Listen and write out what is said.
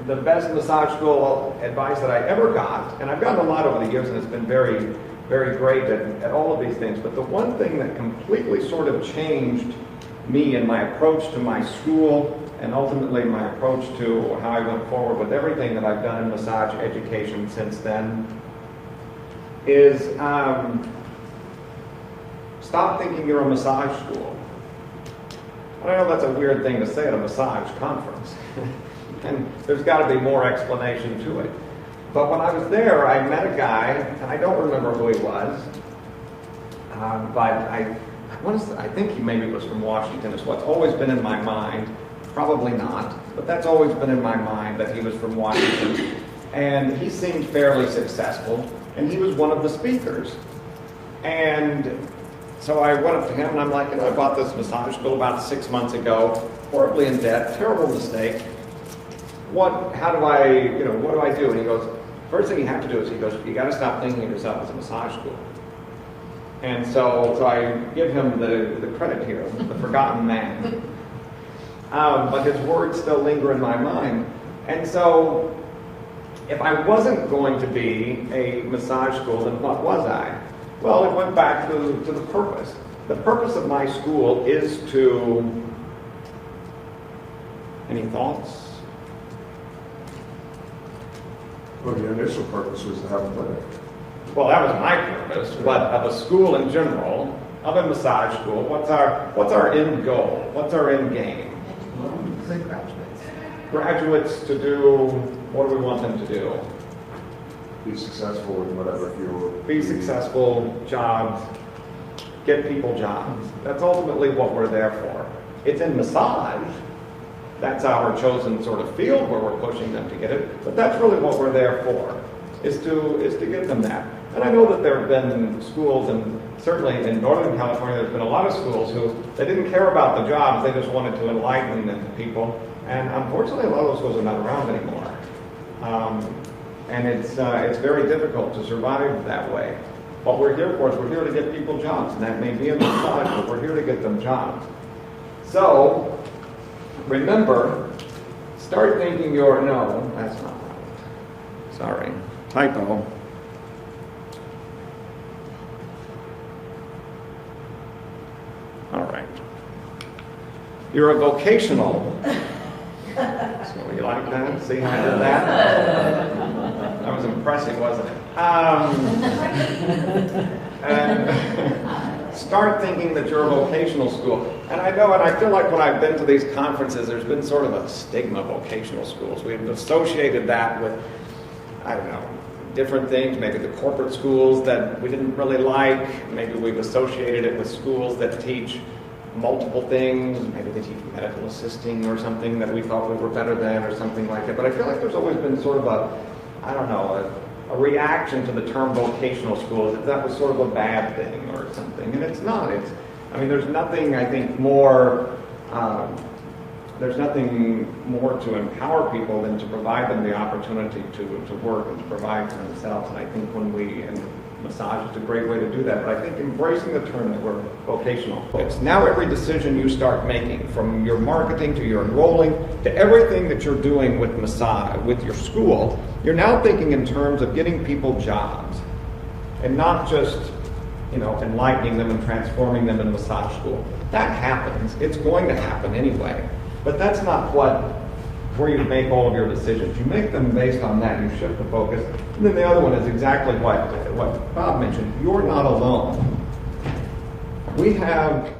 the best massage school advice that I ever got, and I've gotten a lot over the years, and it's been very, very great at all of these things, but the one thing that completely sort of changed me and my approach to my school, and ultimately my approach to how I went forward with everything that I've done in massage education since then, is stop thinking you're a massage school. And I know that's a weird thing to say at a massage conference. And there's got to be more explanation to it. But when I was there, I met a guy, and I don't remember who he was, but I think he maybe was from Washington. It's what's always been in my mind. Probably not, but that's always been in my mind that he was from Washington. And he seemed fairly successful, and he was one of the speakers. And so I went up to him, and I'm like, I bought this massage school about 6 months ago, horribly in debt, terrible mistake. What do I do? And he goes, first thing you have to do is, he goes, you got to stop thinking of yourself as a massage school. And so I give him the credit here, the forgotten man. But his words still linger in my mind. And so, if I wasn't going to be a massage school, then what was I? Well, it went back to the purpose. The purpose of my school is to... Any thoughts? Well, the initial purpose was to have a clinic. Well, that was my purpose, but of a school in general, of a massage school, what's our end goal? What's our end game? Graduates to do, what do we want them to do? Be successful in whatever field. Be successful, jobs, get people jobs. That's ultimately what we're there for. It's in massage. That's our chosen sort of field where we're pushing them to get it. But that's really what we're there for, is to get them that. And I know that there have been schools, and certainly in Northern California, there's been a lot of schools who, they didn't care about the jobs, they just wanted to enlighten them to people. And unfortunately, a lot of those schools are not around anymore. And it's very difficult to survive that way. What we're here for is we're here to get people jobs, and that may be in massage, but we're here to get them jobs. So, remember, start thinking no, that's not right. Sorry, typo. All right. You're a vocational. So you like that? See how I did that? That was impressive, wasn't it? And start thinking that you're a vocational school. And I know, and I feel like when I've been to these conferences, there's been sort of a stigma of vocational schools. We've associated that with, I don't know, different things, maybe the corporate schools that we didn't really like. Maybe we've associated it with schools that teach multiple things. Maybe they teach medical assisting or something that we thought we were better than or something like that. But I feel like there's always been sort of a reaction to the term vocational schools, that that was sort of a bad thing or something. And it's not. There's nothing, I think, there's nothing more to empower people than to provide them the opportunity to work and to provide for themselves. And I think and massage is a great way to do that, but I think embracing the term that we're vocational. It's now every decision you start making, from your marketing to your enrolling, to everything that you're doing with massage, with your school, you're now thinking in terms of getting people jobs, and not just, enlightening them and transforming them in massage school. That happens. It's going to happen anyway. But that's not where you make all of your decisions. You make them based on that. You shift the focus. And then the other one is exactly what Bob mentioned. You're not alone. We have